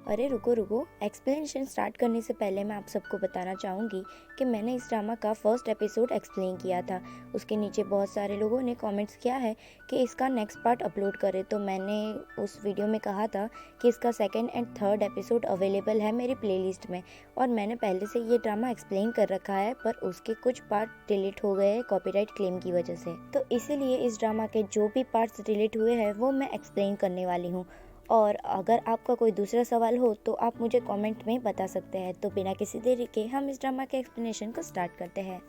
अरे रुको रुको, एक्सप्लेनेशन स्टार्ट करने से पहले मैं आप सबको बताना चाहूँगी कि मैंने इस ड्रामा का फर्स्ट एपिसोड एक्सप्लेन किया था। उसके नीचे बहुत सारे लोगों ने कमेंट्स किया है कि इसका नेक्स्ट पार्ट अपलोड करें, तो मैंने उस वीडियो में कहा था कि इसका second and third episode available है मेरी प्लेलिस्ट में। और मैंने पहले से ये ड्रामा एक्सप्लेन कर रखा है, पर उसके कुछ पार्ट डिलीट हो गए हैं कॉपीराइट क्लेम की वजह से। तो इसीलिए इस ड्रामा के जो भी पार्ट्स डिलीट हुए हैं वो मैं एक्सप्लेन करने वाली हूँ। और अगर आपका कोई दूसरा सवाल हो तो आप मुझे कमेंट में बता सकते हैं। तो बिना किसी देरी के हम इस ड्रामा के एक्सप्लेनेशन को स्टार्ट करते हैं।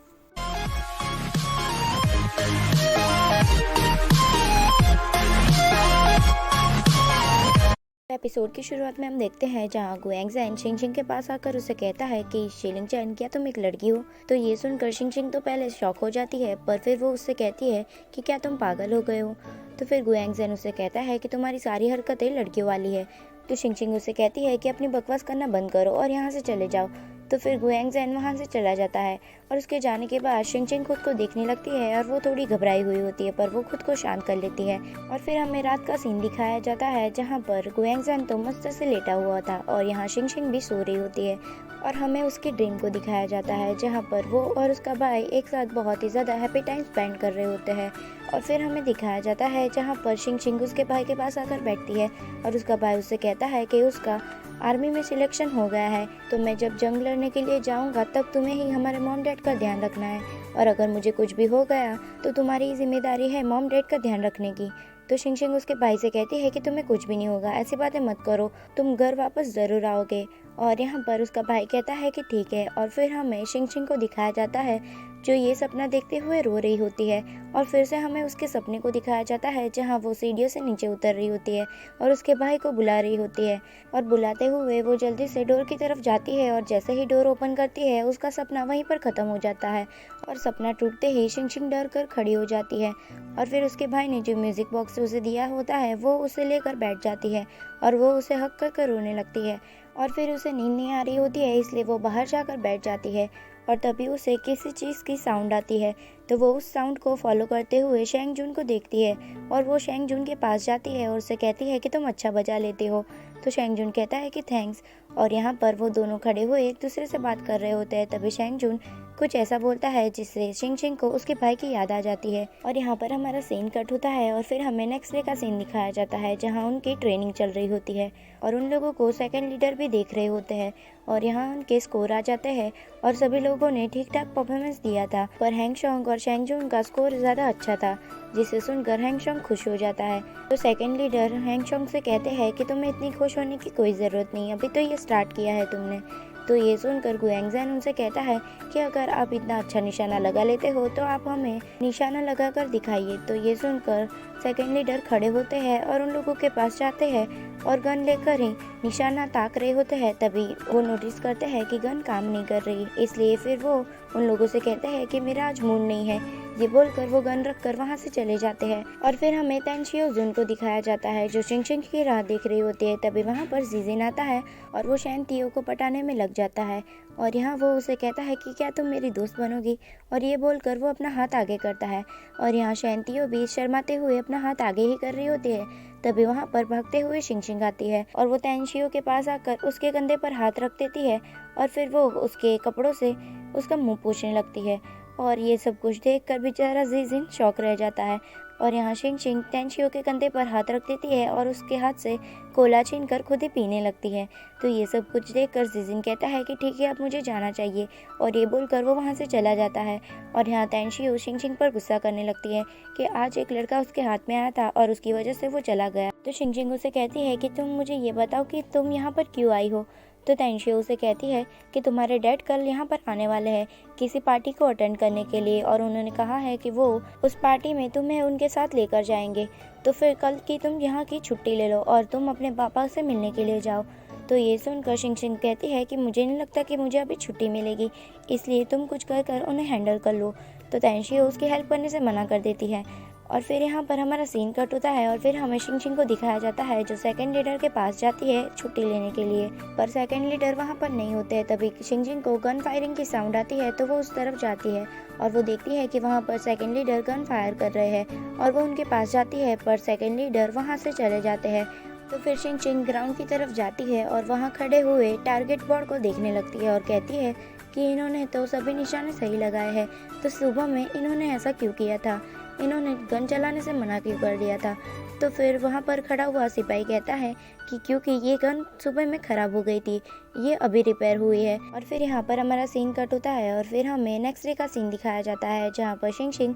एपिसोड की शुरुआत में हम देखते हैं जहां गुएंगज़ेन शिंगशिंग के पास आकर उसे कहता है कि शिलिंगचैन, क्या तुम एक लड़की हो? तो ये सुनकर शिंगशिंग तो पहले शॉक हो जाती है, पर फिर वो उससे कहती है कि क्या तुम पागल हो गए हो? तो फिर गुएंगज़ेन उसे कहता है कि तुम्हारी सारी हरकतें लड़कियों वाली है। तो शिंगशिंग उसे कहती है कि अपनी बकवास करना बंद करो और यहाँ से चले जाओ। तो फिर गुएंगज़ेन वहाँ से चला जाता है और उसके जाने के बाद शिंगशिंग खुद को देखने लगती है और वो थोड़ी घबराई हुई होती है, पर वो खुद को शांत कर लेती है। और फिर हमें रात का सीन दिखाया जाता है जहाँ पर गुएंगज़ेन तो मस्त से लेटा हुआ था और यहाँ शिंगशिंग भी सो रही होती है। और हमें उसकी ड्रीम को दिखाया जाता है जहाँ पर वो और उसका भाई एक साथ बहुत ही ज़्यादा हैप्पी टाइम स्पेंड कर रहे होते हैं। और फिर हमें दिखाया जाता है जहाँ पर शिंगशिंग उसके भाई के पास आकर बैठती है और उसका भाई उससे कहता है कि उसका आर्मी में सिलेक्शन हो गया है, तो मैं जब जंग लड़ने के लिए जाऊंगा तब तुम्हें ही हमारे मॉम डैड का ध्यान रखना है, और अगर मुझे कुछ भी हो गया तो तुम्हारी जिम्मेदारी है मॉम डैड का ध्यान रखने की। तो शिंगशिंग उसके भाई से कहती है कि तुम्हें कुछ भी नहीं होगा, ऐसी बातें मत करो, तुम घर वापस ज़रूर आओगे। और यहाँ पर उसका भाई कहता है कि ठीक है। और फिर हमें शिंगशिंग को दिखाया जाता है जो ये सपना देखते हुए रो रही होती है। और फिर से हमें उसके सपने को दिखाया जाता है जहाँ वो सीढ़ियों से नीचे उतर रही होती है और उसके भाई को बुला रही होती है। और बुलाते हुए वो जल्दी से डोर की तरफ जाती है और जैसे ही डोर ओपन करती है उसका सपना वहीं पर ख़त्म हो जाता है। और सपना टूटते ही शिंगशिंग डर कर खड़ी हो जाती है। और फिर उसके भाई ने जो म्यूज़िक बॉक्स उसे दिया होता है वो उसे लेकर बैठ जाती है और वो उसे हक कर रोने लगती है। और फिर उसे नींद नहीं आ रही होती है, इसलिए वो बाहर जाकर बैठ जाती है। और तभी उसे किसी चीज़ की साउंड आती है, तो वो उस साउंड को फॉलो करते हुए शेंग जून को देखती है और वो शेंग जून के पास जाती है और उसे कहती है कि तुम अच्छा बजा लेते हो। तो शेंग जून कहता है कि थैंक्स। और यहाँ पर वो दोनों खड़े हुए एक दूसरे से बात कर रहे होते हैं। तभी शेंग जून कुछ ऐसा बोलता है जिससे शिंगशिंग को उसके भाई की याद आ जाती है। और यहाँ पर हमारा सीन कट होता है और फिर हमें नेक्स्ट डे का सीन दिखाया जाता है जहाँ उनकी ट्रेनिंग चल रही होती है और उन लोगों को सेकंड लीडर भी देख रहे होते हैं। और यहाँ उनके स्कोर आ जाते हैं और सभी लोगों ने ठीक ठाक परफॉर्मेंस दिया था, पर हैंगशोंग और शेंगजून का स्कोर ज़्यादा अच्छा था, जिसे सुनकर हैंगशोंग खुश हो जाता है। तो सेकंड लीडर हैंगशोंग से कहते हैं कि तुम्हें इतनी खुश होने की कोई ज़रूरत नहीं, अभी तो ये स्टार्ट किया है तुमने। तो ये सुनकर गुएंगज़ेन उनसे कहता है कि अगर आप इतना अच्छा निशाना लगा लेते हो तो आप हमें निशाना लगा कर दिखाइए। तो ये सुनकर सेकंड लीडर खड़े होते हैं और उन लोगों के पास जाते हैं और गन लेकर ही निशाना ताक रहे होते हैं। तभी वो नोटिस करते हैं कि गन काम नहीं कर रही, इसलिए फिर वो उन लोगों से कहते हैं कि मेरा आज मूड नहीं है। ये बोलकर वो गन रख कर वहाँ से चले जाते हैं। और फिर हमें तेनशियो जुन को दिखाया जाता है जो शिंगशिंग की राह देख रही होती है। तभी वहाँ पर जीजिन आता है और वो शैनतियो को पटाने में लग जाता है और यहाँ वो उसे कहता है कि क्या तुम मेरी दोस्त बनोगी? और ये बोलकर वो अपना हाथ आगे करता है और यहाँ शैनतियो भी शर्माते हुए अपना हाथ आगे ही कर रही होती है। तभी वहाँ पर भागते हुए शिंगशिंग आती है और वो तेनशियो के पास आकर उसके कंधे पर हाथ रख देती है और फिर वो उसके कपड़ों से उसका मुंह पोंछने लगती है। और ये सब कुछ देखकर बेचारा जीजिन शॉक रह जाता है। और यहाँ शिंगशिंग तेनशियो के कंधे पर हाथ रख देती है और उसके हाथ से कोला छीनकर खुद ही पीने लगती है। तो ये सब कुछ देखकर जीजिन कहता है कि ठीक है, अब मुझे जाना चाहिए, और ये बोलकर वो वहाँ से चला जाता है। और यहाँ तेनशियो शिंगशिंग पर गुस्सा करने लगती है कि आज एक लड़का उसके हाथ में आया था और उसकी वजह से वो चला गया। तो शिंगशिंग उसे कहती है कि तुम मुझे ये बताओ कि तुम यहाँ पर क्यों आई हो? तो तेनशियो उसे कहती है कि तुम्हारे डैड कल यहाँ पर आने वाले हैं किसी पार्टी को अटेंड करने के लिए, और उन्होंने कहा है कि वो उस पार्टी में तुम्हें उनके साथ लेकर जाएंगे। तो फिर कल की तुम यहाँ की छुट्टी ले लो और तुम अपने पापा से मिलने के लिए जाओ। तो ये सुनकर शिंगशिंग कहती है कि मुझे नहीं लगता कि मुझे अभी छुट्टी मिलेगी, इसलिए तुम कुछ कर उन्हें हैंडल कर लो। तो तेनशियो उसकी हेल्प करने से मना कर देती है। और फिर यहाँ पर हमारा सीन कट होता है और फिर हमें शिंगशिंग को दिखाया जाता है जो सेकंड लीडर के पास जाती है छुट्टी लेने के लिए, पर सेकंड लीडर वहाँ पर नहीं होते हैं। तभी शिंगशिंग को गन फायरिंग की साउंड आती है तो वो उस तरफ जाती है और वो देखती है कि वहाँ पर सेकंड लीडर गन फायर कर रहे हैं और वो उनके पास जाती है, पर सेकंड लीडर वहाँ से चले जाते हैं। तो फिर शिंग शिंग ग्राउंड की तरफ जाती है और वहाँ खड़े हुए टारगेट बोर्ड को देखने लगती है और कहती है कि इन्होंने तो सभी निशाने सही लगाए हैं, तो सुबह में इन्होंने ऐसा क्यों किया था, इन्होंने गन चलाने से मना क्यों कर दिया था। तो फिर वहाँ पर खड़ा हुआ सिपाही कहता है कि क्योंकि ये गन सुबह में ख़राब हो गई थी, ये अभी रिपेयर हुई है। और फिर यहाँ पर हमारा सीन कट होता है और फिर हमें नेक्स्ट डे का सीन दिखाया जाता है, जहाँ पर शिंग शिंग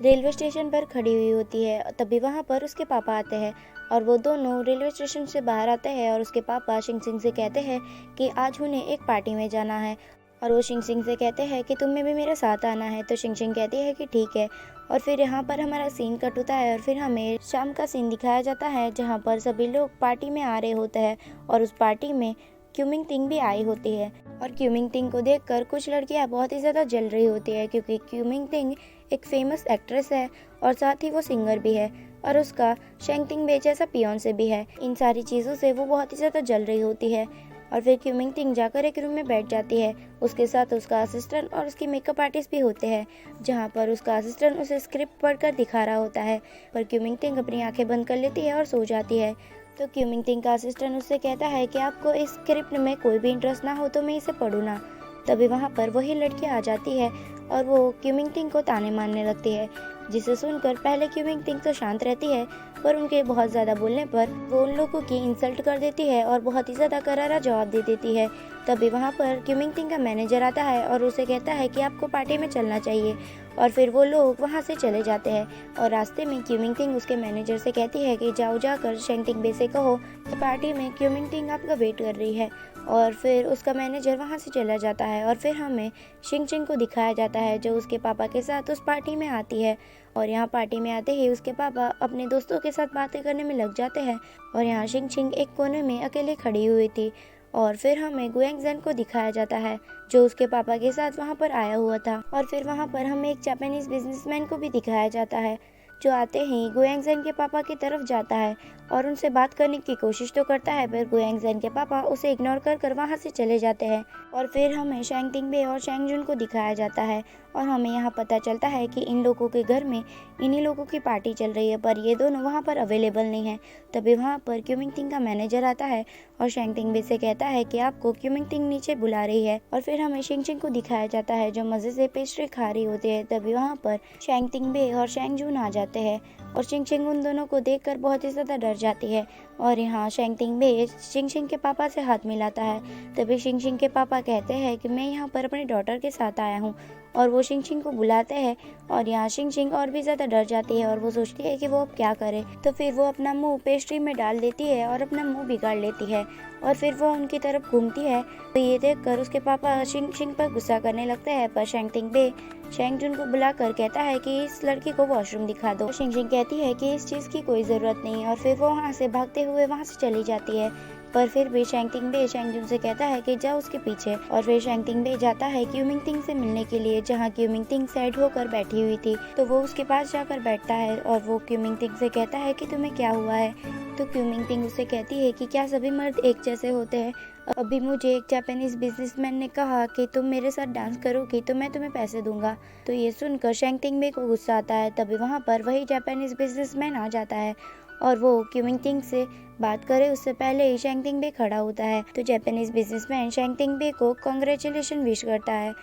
रेलवे स्टेशन पर खड़ी हुई होती है। तभी वहाँ पर उसके पापा आते हैं और वो दोनों रेलवे स्टेशन से बाहर आते हैं और उसके पापा शिंग शिंग से कहते हैं कि आज उन्हें एक पार्टी में जाना है। और वो शिंग शिंग से कहते हैं कि तुम्हें भी मेरे साथ आना है। तो शिंग शिंग कहती है कि ठीक है। और फिर यहाँ पर हमारा सीन कट होता है और फिर हमें शाम का सीन दिखाया जाता है, जहाँ पर सभी लोग पार्टी में आ रहे होते हैं और उस पार्टी में क्यूमिंग तिंग भी आई होती है। और क्यूमिंग तिंग को देखकर कुछ लड़कियाँ बहुत ही ज़्यादा जल रही होती है, क्योंकि क्यूमिंग तिंग एक फेमस एक्ट्रेस है और साथ ही वो सिंगर भी है और उसका शेंग तिंग बे जैसा पियोंसे भी है। इन सारी चीज़ों से वो बहुत ही ज़्यादा जल रही होती है। और फिर क्यूमिंग तिंग जाकर एक रूम में बैठ जाती है। उसके साथ उसका असिस्टेंट और उसकी मेकअप आर्टिस्ट भी होते हैं, जहाँ पर उसका असिस्टेंट उसे स्क्रिप्ट पढ़कर दिखा रहा होता है, पर क्यूमिंग तिंग अपनी आंखें बंद कर लेती है और सो जाती है। तो क्यूमिंग तिंग का असिस्टेंट उससे कहता है कि आपको इस स्क्रिप्ट में कोई भी इंटरेस्ट ना हो तो मैं इसे पढ़ूँ ना। तभी वहाँ पर वही लड़की आ जाती है और वो क्यूमिंग तिंग को ताने मारने लगती है, जिसे सुनकर पहले क्यूमिंग तिंग तो शांत रहती है, पर उनके बहुत ज़्यादा बोलने पर वो उन लोगों की इंसल्ट कर देती है और बहुत ही ज़्यादा करारा जवाब दे देती है। तभी वहाँ पर क्यूमिंग तिंग का मैनेजर आता है और उसे कहता है कि आपको पार्टी में चलना चाहिए। और फिर वो लोग वहाँ से चले जाते हैं और रास्ते में क्यूमिंग तिंग उसके मैनेजर से कहती है कि जाओ जाकर शेंग तिंग बे से कहो कि पार्टी में क्यूमिंग तिंग आपका वेट कर रही है। और फिर उसका मैनेजर वहाँ से चला जाता है और फिर हमें शिंग शिंग को दिखाया जाता है, जो उसके पापा के साथ उस पार्टी में आती है। और यहाँ पार्टी में आते ही उसके पापा अपने दोस्तों के साथ बातें करने में लग जाते हैं और यहाँ शिंग शिंग एक कोने में अकेले खड़ी हुई थी। और फिर हमें गुएंग ज़ेन को दिखाया जाता है, जो उसके पापा के साथ वहाँ पर आया हुआ था। और फिर वहाँ पर हमें एक जापानीज़ बिजनेसमैन को भी दिखाया जाता है, जो आते ही गुएंग ज़ेन के पापा की तरफ जाता है और उनसे बात करने की कोशिश तो करता है, पर गुएंग ज़ेन के पापा उसे इग्नोर कर वहाँ से चले जाते हैं। और फिर हमें शेंग तिंग बे और शेंग जुन को दिखाया जाता है और हमें यहाँ पता चलता है कि इन लोगों के घर में इन्हीं लोगों की पार्टी चल रही है, पर ये दोनों वहाँ पर अवेलेबल नहीं है। तभी वहाँ पर क्यूमिंग तिंग का मैनेजर आता है और शेंग तिंग बे से कहता है कि आपको क्यूमिंग तिंग नीचे बुला रही है। और फिर हमें शिंग शिंग को दिखाया जाता है, जो मज़े से पेस्ट्री खा रही होती है। तभी वहाँ पर शेंग तिंग बे और शेंग जुन आ जाते हैं और शिंग शिंग उन दोनों को देखकर बहुत ही ज़्यादा डर जाती है। और यहाँ शेंग तिंग बे शिंग शिंग के पापा से हाथ मिलाता है। तभी शिंग शिंग के पापा कहते हैं कि मैं यहाँ पर अपने डॉटर के साथ आया हूँ, और वो शिंग शिंग को बुलाते हैं। और यहाँ शिंग शिंग और भी ज़्यादा डर जाती है और वो सोचती है कि वो अब क्या करे। तो फिर वो अपना मुंह पेस्ट्री में डाल देती है और अपना मुंह बिगाड़ लेती है और फिर वो उनकी तरफ घूमती है। तो ये देखकर उसके पापा शिंग शिंग पर गुस्सा करने लगते हैं, पर शेंग तिंग बे शेंग जुन को बुलाकर कहता है कि इस लड़की को वॉशरूम दिखा दो। शिंग शिंग कहती है कि इस चीज़ की कोई ज़रूरत नहीं है और फिर वो वहाँ से भागते हुए वहाँ से चली जाती है। पर फिर भी शेंग तिंग बे शेंग जुन से कहता है कि जाओ उसके पीछे। और फिर शेंग तिंग बे जाता है क्यूमिंग तिंग से मिलने के लिए, जहाँ क्यूमिंग तिंग सैड होकर बैठी हुई थी। तो वो उसके पास जाकर बैठता है और वो क्यूमिंग तिंग से कहता है कि तुम्हें क्या हुआ है। तो क्यूमिंग तिंग उससे कहती है कि क्या सभी मर्द एक जैसे होते हैं। अभी मुझे एक जापानीज बिजनेसमैन ने कहा कि तुम मेरे साथ डांस करोगी तो मैं तुम्हें पैसे दूंगा। तो ये सुनकर शेंग तिंग बे को गुस्सा आता है। तभी वहाँ पर वही जापानीज बिजनेसमैन आ जाता है और वो क्यूमिंग तिंग से बात करे उससे पहले ही शेंग तिंग बे खड़ा होता है। तो जापानीज बिजनेसमैन शेंग तिंग बे को कांग्रेचुलेशन विश करता है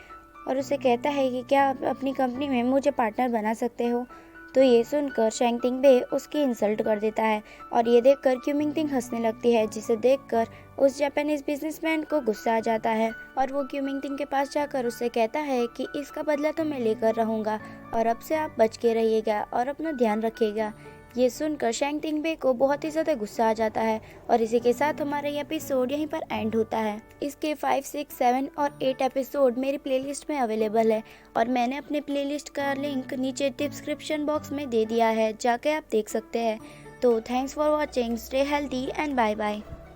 और उसे कहता है कि क्या आप अपनी कंपनी में मुझे पार्टनर बना सकते हो। तो ये सुनकर शेंग तिंग बे उसकी इंसल्ट कर देता है और ये देखकर क्यूमिंग तिंग हंसने लगती है, जिसे देखकर उस जापानीज बिजनेसमैन को गुस्सा आ जाता है और वो क्यूमिंग तिंग के पास जाकर उससे कहता है कि इसका बदला तो मैं लेकर रहूँगा और अब से आप बच के रहिएगा और अपना ध्यान रखिएगा। ये सुनकर शेंग तिंग बे को बहुत ही ज़्यादा गुस्सा आ जाता है और इसी के साथ हमारा ये एपिसोड यहीं पर एंड होता है। इसके 5, 6, 7 और 8 एपिसोड मेरी प्लेलिस्ट में अवेलेबल है और मैंने अपने प्लेलिस्ट का लिंक नीचे डिस्क्रिप्शन बॉक्स में दे दिया है, जाके आप देख सकते हैं। तो thanks for watching, stay healthy and bye bye.